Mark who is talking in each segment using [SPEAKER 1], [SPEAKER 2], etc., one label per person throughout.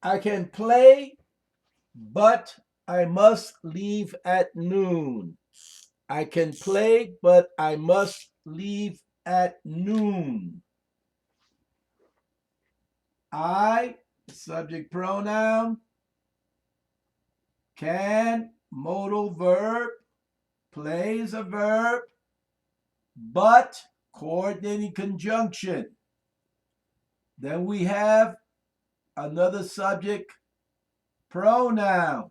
[SPEAKER 1] I can play, but I must leave at noon. I can play, but I must leave at noon. I, subject pronoun, can, modal verb, play is a verb, but coordinating conjunction. Then we have another subject pronoun.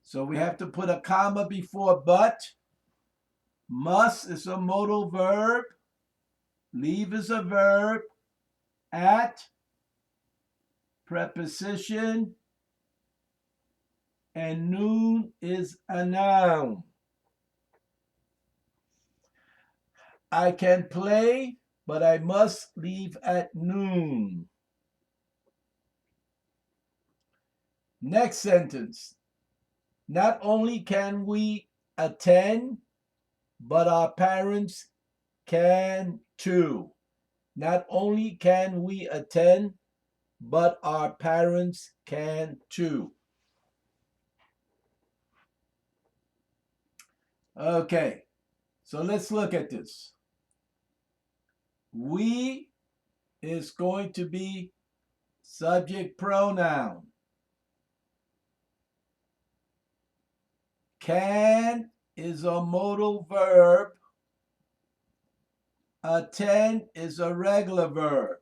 [SPEAKER 1] So we have to put a comma before but. Must is a modal verb. Leave is a verb. At, preposition. And noon is a noun. I can play, but I must leave at noon. Next sentence. Not only can we attend, but our parents can too. Not only can we attend, but our parents can too. Okay, so let's look at this. We is going to be subject pronoun. Can is a modal verb. Attend is a regular verb.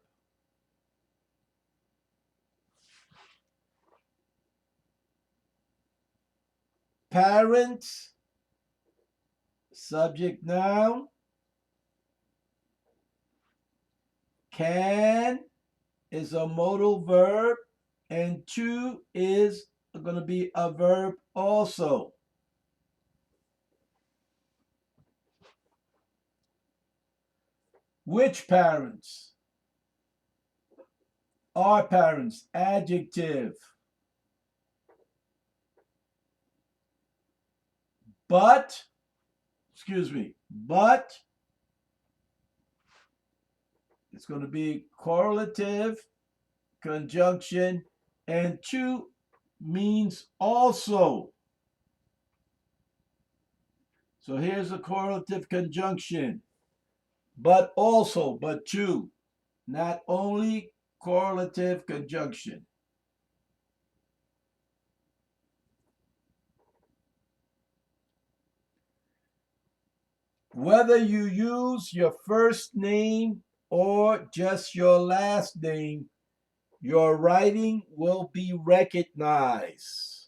[SPEAKER 1] Parents, subject noun. Can is a modal verb, and to is going to be a verb also. Which parents? Our parents, adjective. But it's going to be correlative conjunction, and to means also. So here's a correlative conjunction. But also, but to, not only correlative conjunction. Whether you use your first name or just your last name, your writing will be recognized.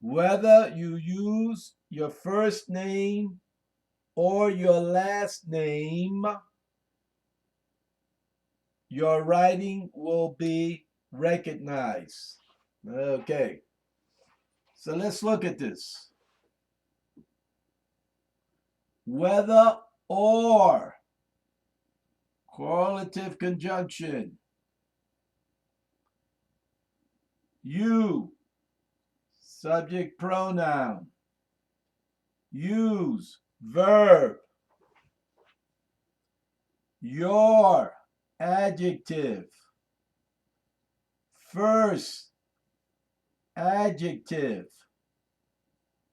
[SPEAKER 1] Whether you use your first name or your last name, your writing will be recognized. Okay, so let's look at this. Whether or, correlative conjunction. You, subject pronoun. Use, verb. Your, adjective. First, adjective.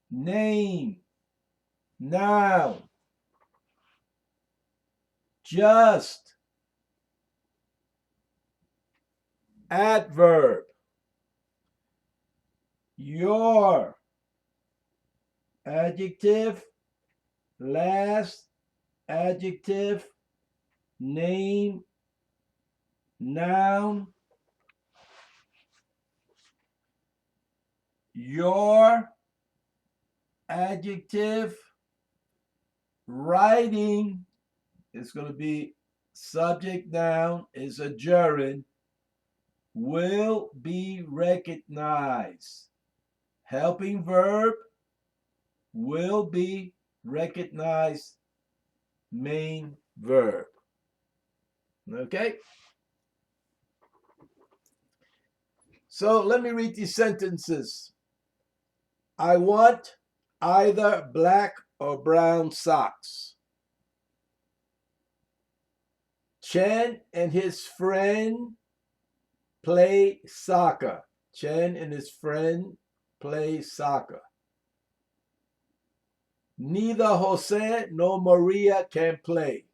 [SPEAKER 1] Name, noun. Just, adverb. Your, adjective. Last, adjective. Name, noun. Your, adjective. Writing is going to be subject noun, is a gerund, will be recognized. Helping verb will be recognized. Main verb. Okay? So let me read these sentences. I want either black or brown socks. Chen and his friend play soccer. Chen and his friend play soccer. Neither Jose nor Maria can play.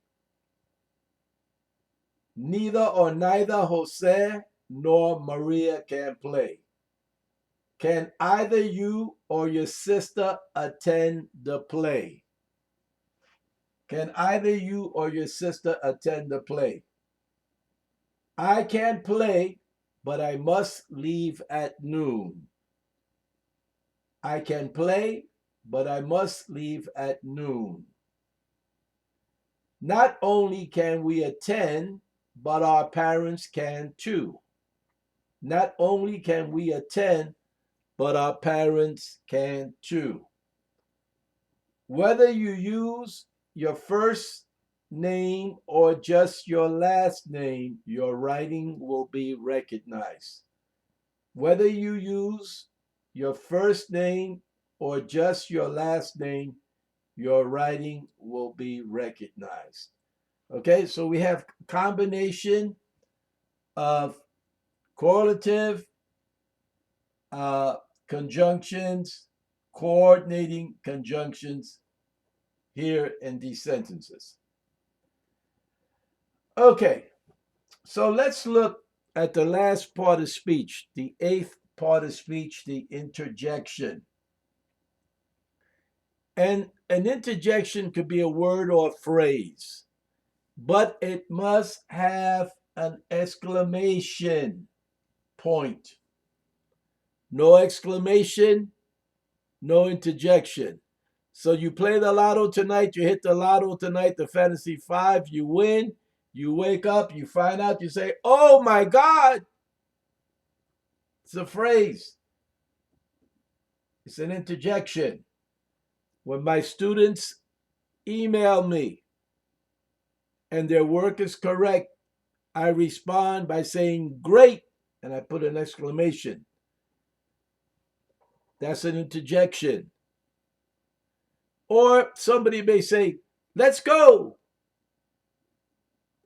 [SPEAKER 1] Neither or neither Jose nor Maria can play. Can either you or your sister attend the play? Can either you or your sister attend the play? I can play, but I must leave at noon. I can play, but I must leave at noon. Not only can we attend, but our parents can too. Not only can we attend, but our parents can too. Whether you use your first name or just your last name, your writing will be recognized. Whether you use your first name or just your last name, your writing will be recognized. Okay, so we have combination of correlative conjunctions, coordinating conjunctions here in these sentences. Okay, so let's look at the last part of speech, the eighth part of speech, the interjection. And an interjection could be a word or a phrase, but it must have an exclamation point. No exclamation, no interjection. So you play the lotto tonight, you hit the lotto tonight, the fantasy 5, you win, you wake up, you find out, you say, oh my God. It's a phrase. It's an interjection. When my students email me and their work is correct, I respond by saying great, and I put an exclamation. That's an interjection. Or somebody may say, let's go.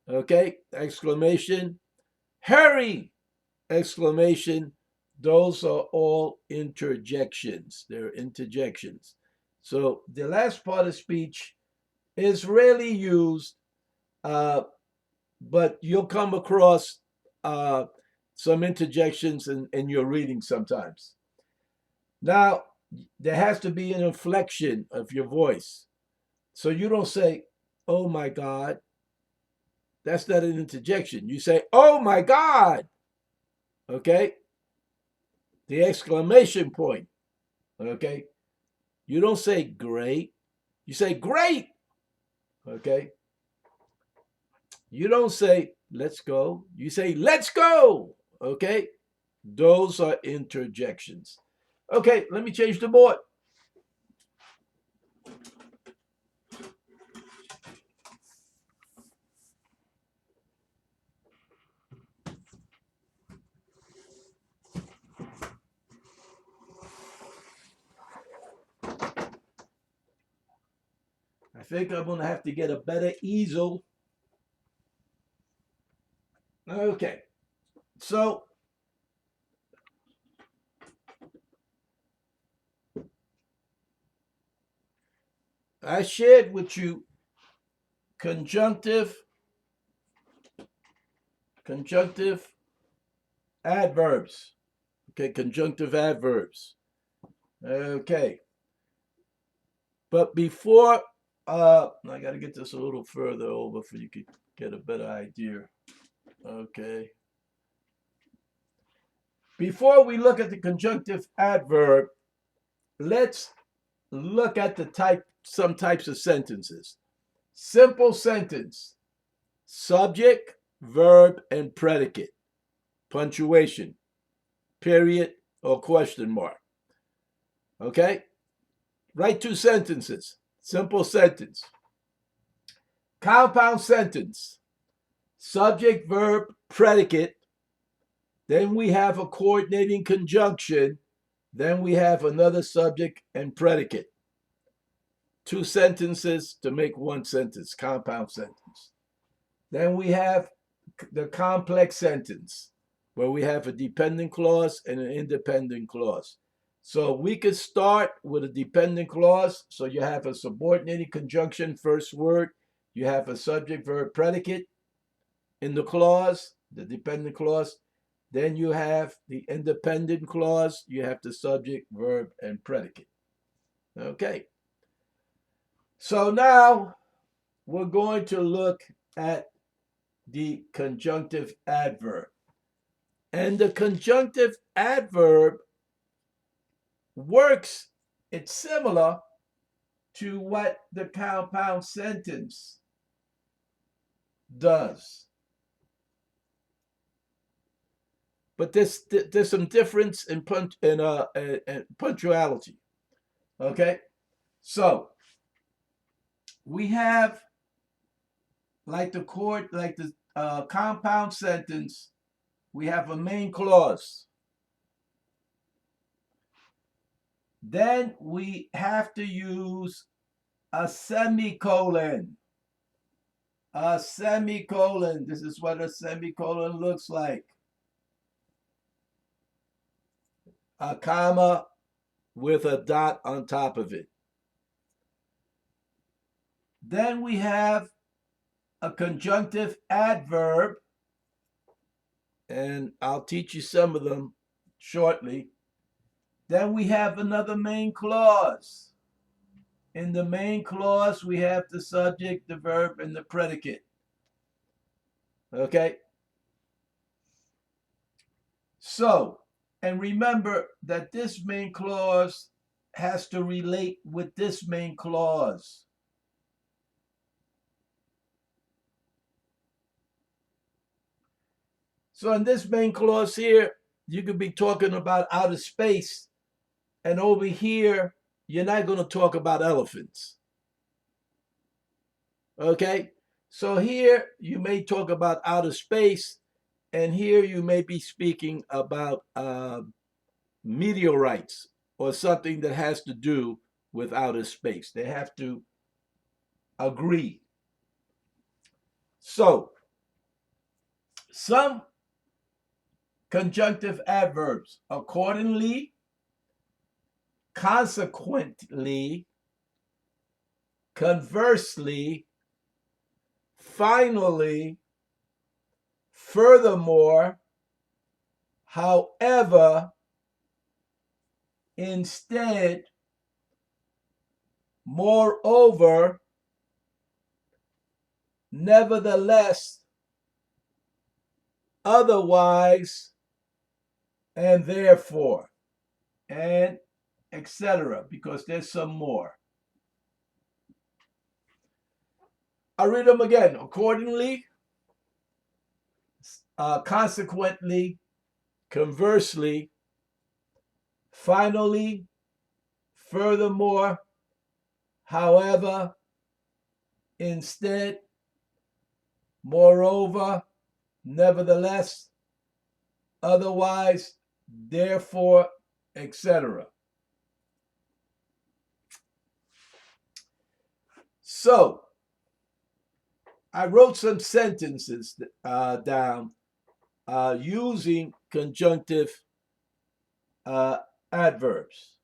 [SPEAKER 1] Okay, exclamation. Hurry, exclamation. Those are all interjections. They're interjections. So the last part of speech is rarely used, but you'll come across some interjections in your reading sometimes. Now, there has to be an inflection of your voice. So you don't say, oh my God. That's not an interjection. You say, oh my God. Okay? The exclamation point. Okay? You don't say great. You say great. Okay? You don't say let's go. You say let's go. Okay? Those are interjections. Okay, let me change the board. I think I'm going to have to get a better easel. Okay, so I shared with you conjunctive adverbs. Okay, conjunctive adverbs. Okay. But before, I got to get this a little further over for you could get a better idea. Okay. Before we look at the conjunctive adverb, let's look at some types of sentences. Simple sentence, subject, verb, and predicate, punctuation, period, or question mark. Okay? Write 2 sentences. Simple sentence. Compound sentence, subject, verb, predicate. Then we have a coordinating conjunction. Then we have another subject and predicate. 2 sentences to make 1 sentence, compound sentence. Then we have the complex sentence. where we have a dependent clause and an independent clause. So we could start with a dependent clause. So you have a subordinated conjunction, first word. You have a subject, verb, predicate in the clause, the dependent clause. Then you have the independent clause. You have the subject, verb, and predicate. Okay. So now we're going to look at the conjunctive adverb. And the conjunctive adverb works, it's similar to what the compound sentence does. But there's some difference in punctuality. Okay? So we have like the compound sentence, we have a main clause. Then we have to use a semicolon. A semicolon. This is what a semicolon looks like. A comma with a dot on top of it. Then we have a conjunctive adverb, and I'll teach you some of them shortly. Then we have another main clause. In the main clause, we have the subject, the verb, and the predicate. Okay? So, and remember that this main clause has to relate with this main clause. So in this main clause here, you could be talking about outer space, and over here, you're not going to talk about elephants. Okay? So here, you may talk about outer space, and here you may be speaking about meteorites or something that has to do with outer space. They have to agree. So, some conjunctive adverbs: accordingly, consequently, conversely, finally, furthermore, however, instead, moreover, nevertheless, otherwise, and therefore, and etc., because there's some more. I'll read them again. Accordingly, consequently, conversely, finally, furthermore, however, instead, moreover, nevertheless, otherwise, therefore, etc. So, I wrote some sentences down using conjunctive adverbs.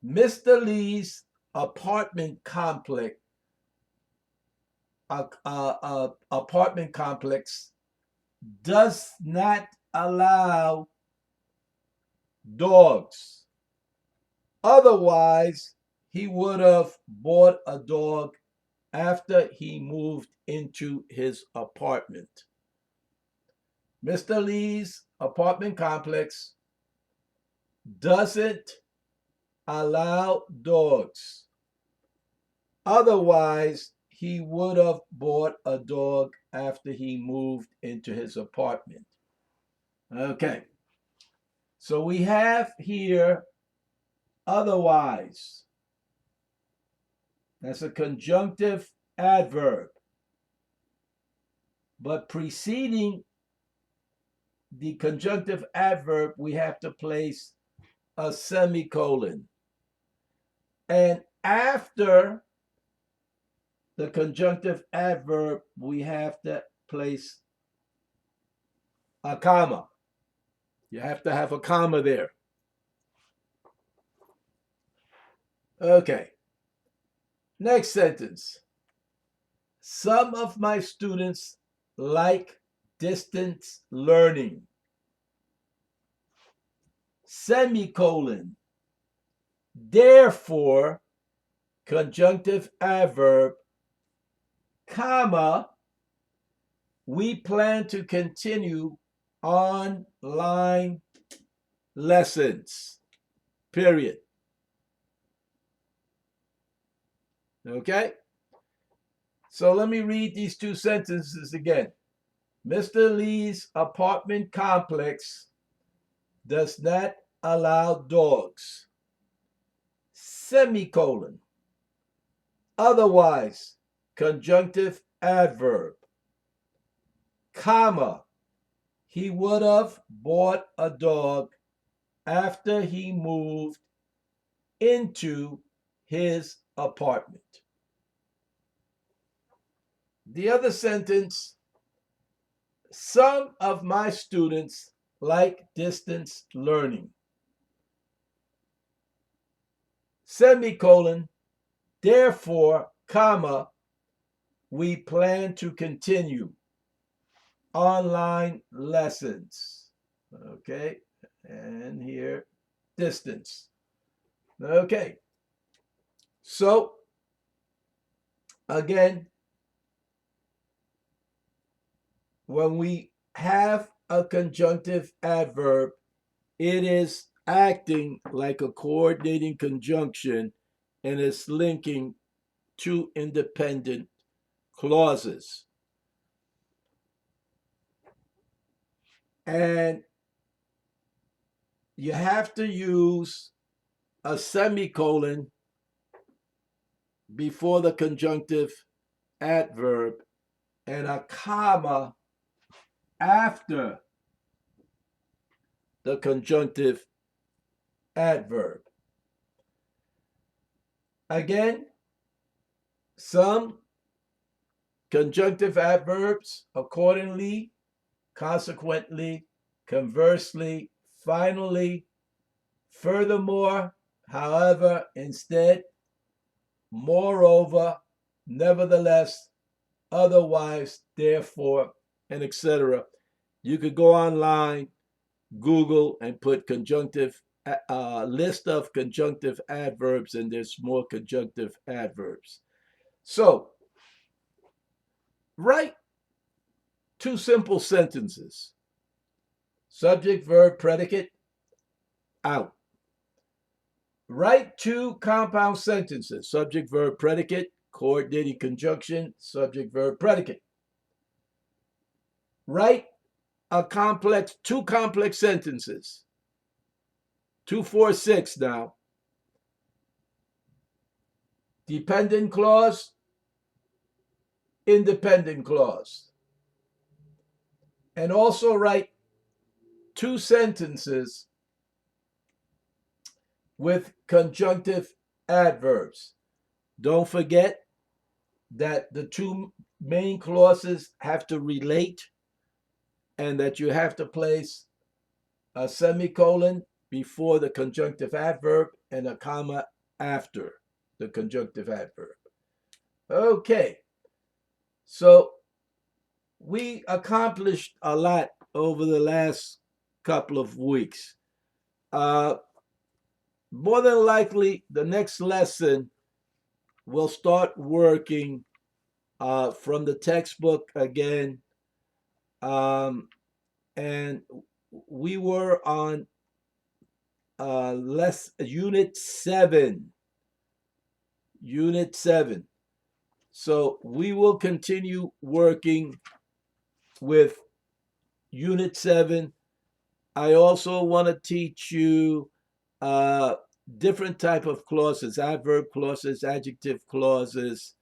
[SPEAKER 1] Mr. Lee's apartment complex does not allow dogs. Otherwise, he would have bought a dog after he moved into his apartment. Mr. Lee's apartment complex doesn't allow dogs. Otherwise, he would have bought a dog after he moved into his apartment. Okay. So we have here otherwise. That's a conjunctive adverb. But preceding the conjunctive adverb, we have to place a semicolon. And after the conjunctive adverb, we have to place a comma. You have to have a comma there. Okay. Next sentence. Some of my students like distance learning. Semicolon. Therefore, conjunctive adverb, comma, we plan to continue online lessons. Period. Okay? So let me read these two sentences again. Mr. Lee's apartment complex does not allow dogs. Semicolon. Otherwise, conjunctive adverb, comma, he would have bought a dog after he moved into his apartment. The other sentence, some of my students like distance learning. Semicolon, therefore, comma, we plan to continue online lessons. Okay, and here, distance. Okay, so again, when we have a conjunctive adverb, it is acting like a coordinating conjunction and it's linking two independent clauses. And you have to use a semicolon before the conjunctive adverb and a comma after the conjunctive adverb. Again, some conjunctive adverbs accordingly, consequently, conversely, finally, furthermore, however, instead, moreover, nevertheless, otherwise, therefore, and etc. You could go online, Google, and put conjunctive list of conjunctive adverbs, and there's more conjunctive adverbs. So, write two simple sentences. Subject, verb, predicate, out. Write two compound sentences. Subject, verb, predicate, coordinating conjunction, subject, verb, predicate. Write two complex sentences. 2, 4, 6 now. Dependent clause, independent clause. And also write two sentences with conjunctive adverbs. Don't forget that the two main clauses have to relate and that you have to place a semicolon before the conjunctive adverb and a comma after the conjunctive adverb. Okay, so we accomplished a lot over the last couple of weeks. More than likely, the next lesson will start working from the textbook again. And we were on Unit 7. Unit 7. So we will continue working with Unit 7. I also want to teach you different type of clauses, adverb clauses, adjective clauses,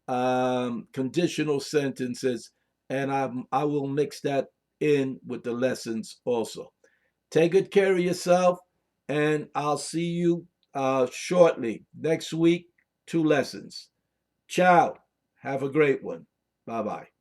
[SPEAKER 1] conditional sentences, and I will mix that in with the lessons also. Take good care of yourself, and I'll see you shortly. Next week, 2 lessons. Ciao. Have a great one. Bye-bye.